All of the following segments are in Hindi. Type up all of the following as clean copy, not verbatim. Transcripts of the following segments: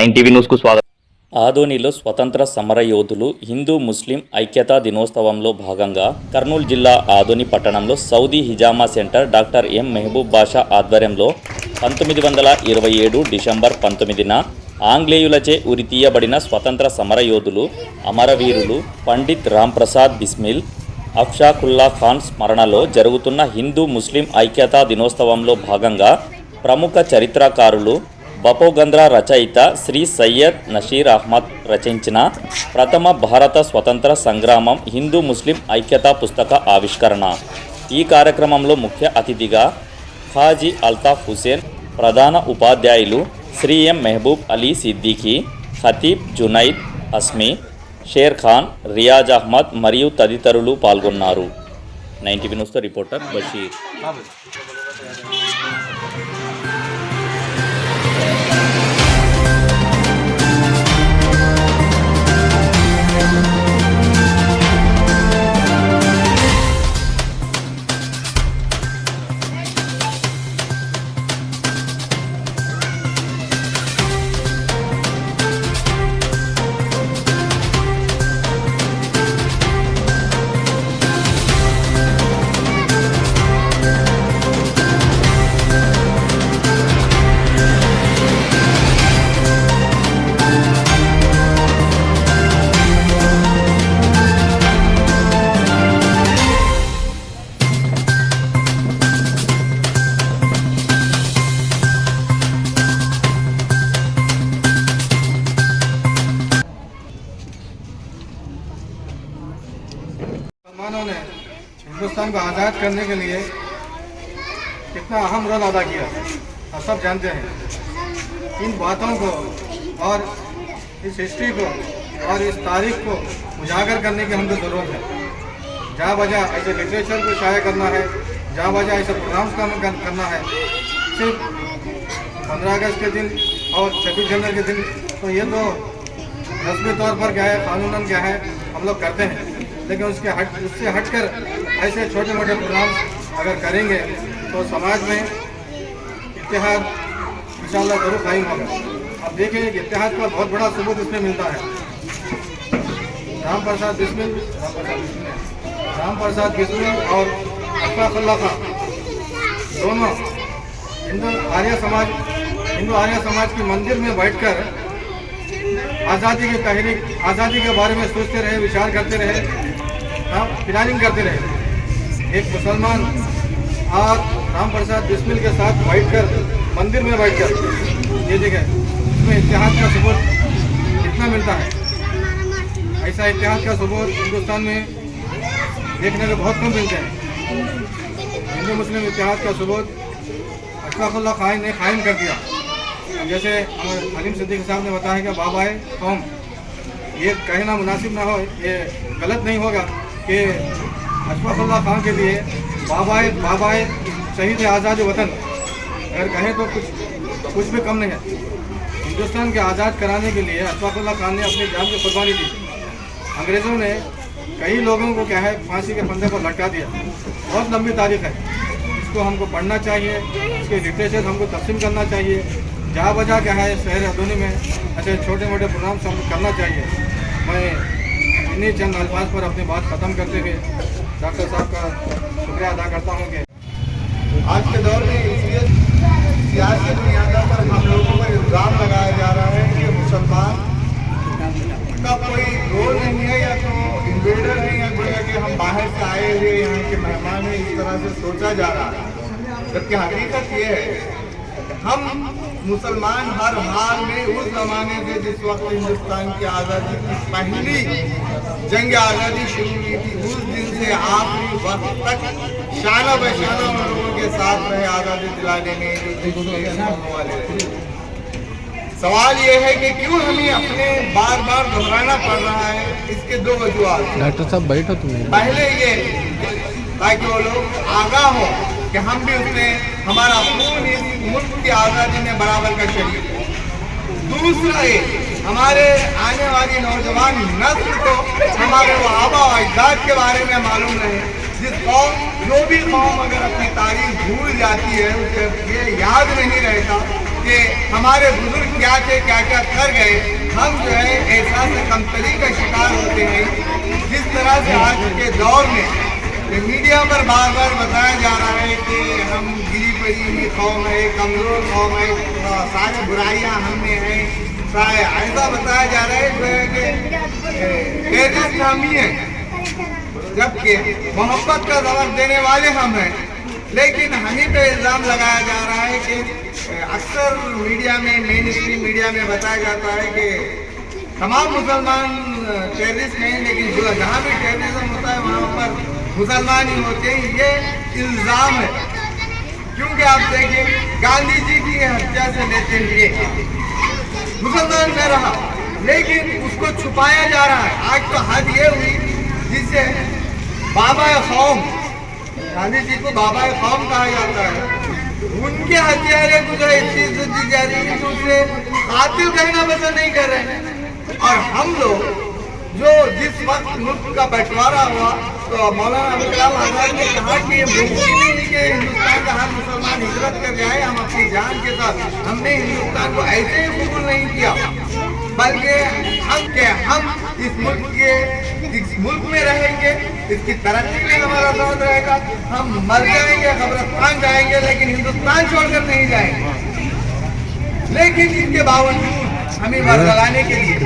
9 టీవీ న్యూస్కు స్వాగతం. ఆదోనిలో స్వతంత్ర సమరయోధులు హిందూ ముస్లిం ఐక్యతా దినోత్సవంలో భాగంగా కర్నూలు జిల్లా ఆదోని పట్టణంలో సౌదీ హిజామా centre doctor M Mehboob Basha ఆధ్వర్యంలో 1927 డిసెంబర్ 19న ఆంగ్లేయులచే ఉరితీయబడిన స్వతంత్ర సమరయోధులు అమరవీరులు పండిత్ రాంప్రసాద్ బిస్మిల్, అఫ్షాకుల్లా ఖాన్ స్మరణలో జరుగుతున్న హిందూ ముస్లిం ఐక్యతా దినోత్సవంలో భాగంగా ప్రముఖ చరిత్రకారులు బపోగంద్రా రచయిత శ్రీ సయ్యద్ నషీర్ అహ్మద్ రచించిన ప్రథమ భారత స్వతంత్ర సంగ్రామం హిందూ ముస్లిం ఐక్యతా పుస్తక ఆవిష్కరణ. ఈ కార్యక్రమంలో ముఖ్య అతిథిగా హాజీ అల్తాఫ్ హుసేన్, ప్రధాన ఉపాధ్యాయులు శ్రీ ఎం మెహబూబ్ అలీ సిద్దికీ, ఖతీబ్ జునైద్ హస్మి, షేర్ ఖాన్, రియాజ్ అహ్మద్ మరియు తదితరులు పాల్గొన్నారు. 9 టీవీ న్యూస్తో రిపోర్టర్ బషీర్. मुसलमानों ने हिंदुस्तान को आज़ाद करने के लिए कितना अहम रोल अदा किया आप सब जानते हैं। इन बातों को और इस हिस्ट्री को और इस तारीख को उजागर करने की हमको ज़रूरत है। जहाँ बजा ऐसे लिटरेचर को शाया करना है, जहाँ बजा ऐसे प्रोग्राम्स का करना है। सिर्फ 15 अगस्त के दिन और 26 जनवरी के दिन तो ये तो रस्मी तौर पर क्या है, कानूनन क्या है, हम लोग करते हैं, लेकिन उससे हटकर ऐसे छोटे मोटे प्रोग्राम्स अगर करेंगे तो समाज में इत्तेहाद इंशाअल्लाह ज़रूर कायम होगा। अब देखिए कि इत्तेहाद का बहुत बड़ा सबूत इसमें मिलता है। रामप्रसाद बिस्मिल और अशफाकुल्लाह खान दोनों हिंदू आर्य समाज की मंदिर में बैठकर आज़ादी की तहरीक, आज़ादी के बारे में सोचते रहे, विचार करते रहे, प्लानिंग करते रहे। एक मुसलमान और रामप्रसाद बिस्मिल के साथ बैठकर मंदिर में बैठकर ये जगह इसमें इत्तेहाद का सबूत कितना मिलता है। ऐसा इत्तेहाद का सबूत हिंदुस्तान में देखने को बहुत कम मिलते हैं। हिंदू मुस्लिम इत्तेहाद का सबूत अशफाकुल्लाह खान ने कायम कर दिया। जैसे हलीम सिद्दीकी साहब ने बताया कि बाबाए कौम, ये कहना मुनासिब ना हो, ये गलत नहीं होगा कि अशफाकुल्लाह खान के लिए बाबाए शहीद आज़ाद वतन अगर कहें तो कुछ भी कम नहीं है। हिंदुस्तान के आज़ाद कराने के लिए अशफाकुल्लाह खान ने अपनी जान की कुर्बानी दी। अंग्रेज़ों ने कई लोगों को क्या है फांसी के फंदे पर लटका दिया। बहुत लंबी तारीख है, इसको हमको पढ़ना चाहिए, इसके लिटरेचर हमको तकसीम करना चाहिए। जहाँ बजा क्या है शहर आदोनी में ऐसे छोटे मोटे प्रोग्राम्स हमको करना चाहिए। मैं इन्हीं चंद अल्फाज पर अपनी बात ख़त्म करते हुए डॉक्टर साहब का शुक्रिया अदा करता हूँ कि आज के दौर में सियासी बुनियादों पर हम लोगों पर इल्ज़ाम लगाया जा रहा है कि मुसलमान का कोई रोल नहीं है या तो इन्वेडर नहीं है, बोले कि हम बाहर से आए हुए यहाँ के मेहमान हैं, इस तरह से सोचा जा रहा है। जबकि हकीकत ये है हम मुसलमान हर हाल में उस ज़माने से जिस वक्त हिंदुस्तान की आज़ादी की पहली जंग आज़ादी शुरू हुई थी उस दिन से आखिरी वक्त तक शाना बशाना उन लोगों के साथ रहे आज़ादी दिलाने में जो वाले थे। सवाल ये है कि क्यों हमें अपने बार बार दोहराना पड़ रहा है। इसके दो वजूहात। डॉक्टर साहब बैठो तुम्हें। पहले ये ताकि वो लोग आगाह हो कि हम भी उसने हमारा खून इस मुल्क की आज़ादी में बराबर का शरीक है। दूसरा ये हमारे आने वाली नौजवान नस्ल को हमारे वो आबा और अजदाद के बारे में मालूम रहे। जिस कौम जो भी कौम अगर अपनी तारीख भूल जाती है, उसे ये याद नहीं रहता कि हमारे बुजुर्ग क्या थे, क्या क्या कर गए, हम जो है एहसास कमतरी का शिकार होते हैं। जिस तरह से आज के दौर में मीडिया पर बार बार बताया जा रहा है कि हम गिरी पड़ी हुई कौम है, कमज़ोर कौम है, सारी बुराइयां हम में हैं, सारे ऐसा बताया जा रहा है जो है कि टेररिस्ट हम ही हैं, जबकि मोहब्बत का जवाब देने वाले हम हैं। लेकिन हम ही पे इल्ज़ाम लगाया जा रहा है कि अक्सर मीडिया में, मेन स्ट्रीम मीडिया में बताया जाता है कि तमाम मुसलमान टेररिस्ट नहीं, लेकिन जहाँ भी टेररिज्म होता है वहाँ पर मुसलमान ही होते हैं। ये इल्ज़ाम है, क्योंकि आप देखिए गांधी जी की हत्या से लेते हुए मुसलमान में रहा, लेकिन उसको छुपाया जा रहा है। आज तो हद ये हुई जिसे बाबा कौम, गांधी जी को बाबा कौम कहा जाता है, उनके हथियारे को जो इतनी इज्जत दी जा रही है कि उसे कातिल कहना पसंद नहीं कर रहे हैं। और हम लोग जो जिस वक्त मुल्क का बंटवारा हुआ तो मौलाना अबुल कलाम आज़ाद ने कहा कि ये मुमकिन ही नहीं कि हिंदुस्तान का हर मुसलमान हिजरत कर जाए, हम अपनी जान के साथ। हमने हिंदुस्तान को ऐसे ही कबूल नहीं किया, बल्कि हम इस मुल्क में रहेंगे, इसकी तरक्की में हमारा साथ रहेगा। हम मर जाएंगे, कब्रिस्तान जाएंगे, लेकिन हिंदुस्तान छोड़कर नहीं जाएंगे। लेकिन इसके बावजूद हमें बरगलाने के लिए,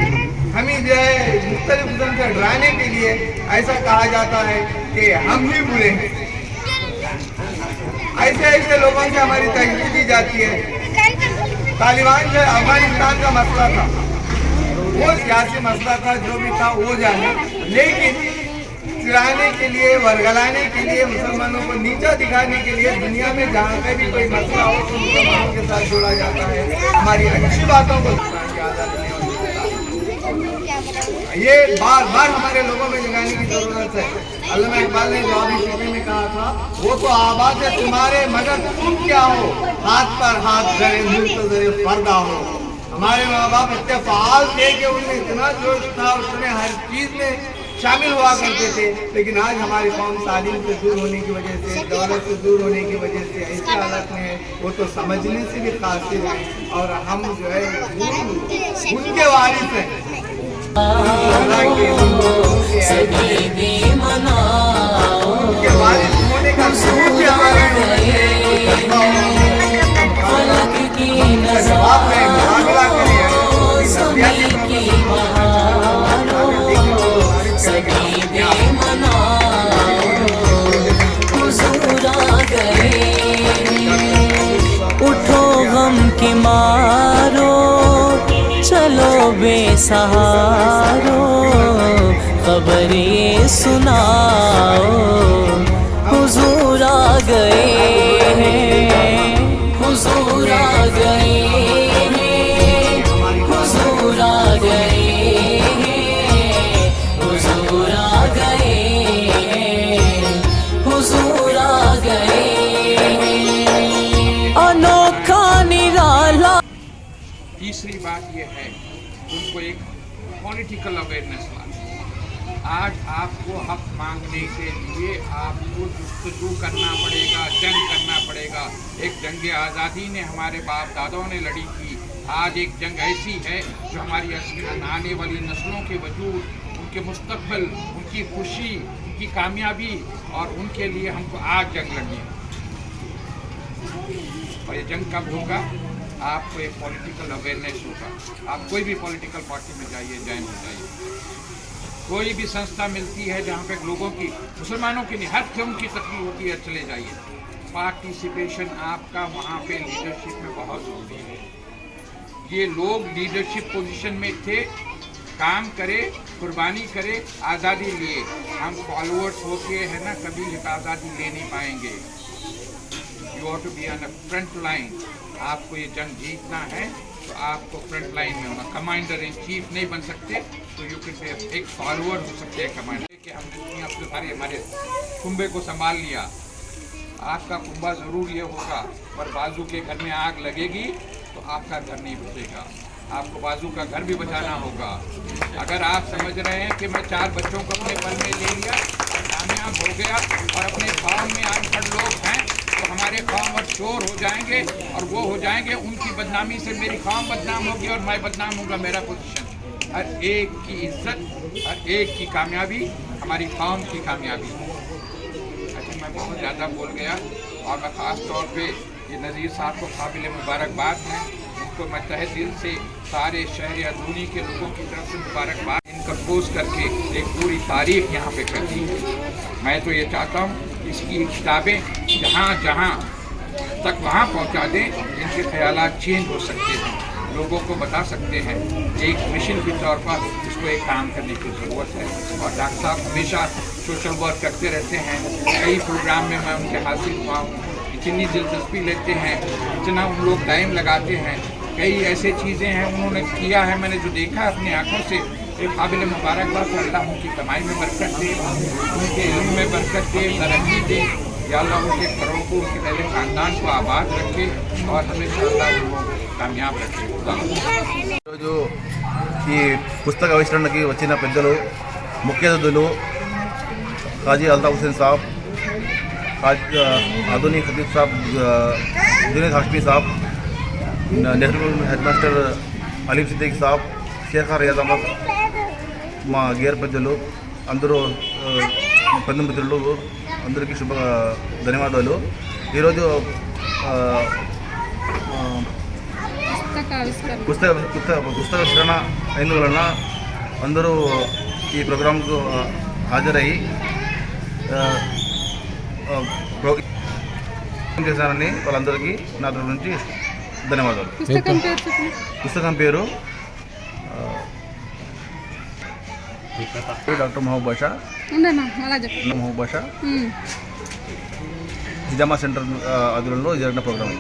हमें जो है मुख्तलिफ किस्म से डराने के लिए ऐसा कहा जाता है कि हम ही बुरे हैं। ऐसे ऐसे लोगों से हमारी तहरीर की जाती है। तालिबान जो अफगानिस्तान का मसला था, वो सियासी मसला था, जो भी था वो जाने, लेकिन चिढ़ाने के लिए, वर्गलाने के लिए, मुसलमानों को नीचा दिखाने के लिए दुनिया में जहाँ पे भी कोई मसला हो तो मुसलमानों के साथ जोड़ा जाता है। हमारी अच्छी बातों को ये बार बार हमारे लोगों में जगाने की जरूरत है। अल्लामा इकबाल ने जवाबी शेरे में कहा था, वो तो आवाज़ है तुम्हारे मगर तुम क्या हो, हाथ पर हाथ धरे मुंतज़िर पर्दा हो। हमारे माँ बाप इतने फ़ाल थे कि उनमें इतना जोश था, उसमें हर चीज़ में शामिल हुआ करते थे। लेकिन आज हमारी कौम तालीम से दूर होने की वजह से, दौलत से दूर होने की वजह से ऐसी हालत में है, वो तो समझने से भी कासिर हैं और हम जो है उनके वारिस हैं। उनके वारिस होने का सबूत भी हमारे जवाब में मुकाबला करिए। उठो गम के मारो, चलो बेसहारो, खबर ये सुनाओ, हुजूर आ गए हैं, हुजूर आ गए हैं, हुजूर आ गए हैं, हुजूर आ गए हैं, हुजूर आ गए हैं। अनोखा निराला। तीसरी बात यह है, उनको एक पॉलिटिकल अवेयरनेस लाना। आज आपको हक मांगने के लिए आपको जुस्तजू करना पड़ेगा, जंग करना पड़ेगा। एक जंग आज़ादी ने हमारे बाप दादाओं ने लड़ी थी, आज एक जंग ऐसी है जो हमारी आने वाली नस्लों के वजूद, उनके मुस्तक़बिल, उनकी खुशी, उनकी कामयाबी और उनके लिए हमको आज जंग लड़नी है। और ये जंग कब होगा? आपको एक पॉलिटिकल अवेयरनेस होगा। आप कोई भी पॉलिटिकल पार्टी में जाइए, ज्वाइन हो जाइए। कोई भी संस्था मिलती है जहाँ पे लोगों की, मुसलमानों की नहीं, हर किस्म की तकलीफ होती है, चले जाइए। पार्टिसिपेशन आपका वहाँ पे लीडरशिप में बहुत ज़रूरी है। ये लोग लीडरशिप पोजीशन में थे, काम करे, कुर्बानी करे, आज़ादी लिए। हम फॉलोअर्स होके है ना, कभी आज़ादी ले नहीं पाएंगे। You have to be on a front line. आपको ये जंग जीतना है तो आपको फ्रंट लाइन में होना। कमांडर इन चीफ नहीं बन सकते तो यू कैन एक फॉलोअर हो सकते हैं कमांडर के। हमने अपने सारे हमारे कुंबे को संभाल लिया। आपका कुंबा ज़रूर ये होगा, पर बाजू के घर में आग लगेगी तो आपका घर नहीं बचेगा। आपको बाजू का घर भी बचाना होगा। अगर आप समझ रहे हैं कि मैं 4 बच्चों को अपने पल में ले लिया, कामयाब हो गया और अपने गाँव में अनपढ़ लोग हैं तो हमारे गाँव और चोर हो जाएंगे और वो हो जाएंगे, उनकी बदनामी से मेरी कौम बदनाम होगी और मैं बदनाम होगा, मेरा पोजीशन। हर एक की इज्जत, हर एक की कामयाबी हमारी कौम की कामयाबी। अच्छा, मैं बहुत ज़्यादा बोल गया और मैं ख़ास तौर पे ये नज़ीर साहब को काबिल मुबारकबाद है, उनको मैं तहे दिल से सारे शहर अदूनी के लोगों की तरफ से मुबारकबाद। इनका पोस्ट करके एक पूरी तारीख यहाँ पे कर दी है। मैं तो ये चाहता हूँ इसकी किताबें जहाँ जहाँ तक वहाँ पहुँचा दें जिनके ख्यालात चेंज हो सकते हैं, लोगों को बता सकते हैं। एक मिशन के तौर पर इसको एक काम करने की ज़रूरत है। और डॉक्टर साहब हमेशा सोशल वर्क करते रहते हैं, कई प्रोग्राम में मैं उनके हाजिर हुआ हूँ, इतनी दिलचस्पी लेते हैं, इतना उन लोग टाइम लगाते हैं। कई ऐसे चीज़ें हैं उन्होंने किया है, मैंने जो देखा अपनी आँखों से, एक काबिल मुबारकबाद। अल्लाह उनकी कमाई में बरकत दे, उनके इल्म में बरकत दे, तरक्की दे। या अल्लाह उनके घरों को, उनके पहले ख़ानदान को आबाद रखे और हमेशा अल्लाह उनको कामयाब रखे। ఈరోజు ఈ పుస్తక ఆవిష్కరణకి వచ్చిన పెద్దలు, ముఖ్య అతిథులు ఖాజీ అల్తాఫ్ హుసేన్ సాబ్, ఆధునిక్ ఖతీబ్ సాబ్, జునైద్ హాష్మి సాబ్, నెహ్రూ హెడ్ మాస్టర్ అలీం సిద్దిక్ సాబ్, షేఖ్ రియాజ్ అహ్మద్, మా గేర్ పెద్దలు అందరూ, పెద్ద మిత్రులు అందరికీ ధన్యవాదాలు. ఈరోజు పుస్తకావిష్కరణ అయినందువలన అందరూ ఈ ప్రోగ్రాంకు హాజరయ్యి చేశారని వాళ్ళందరికీ నా తరఫు నుంచి ధన్యవాదాలు. పుస్తకం పేరు డాక్టర్ మహబూబ్ బాషా, హిజామా సెంటర్ ఆధ్వర్యంలో జరిగిన ప్రోగ్రాం.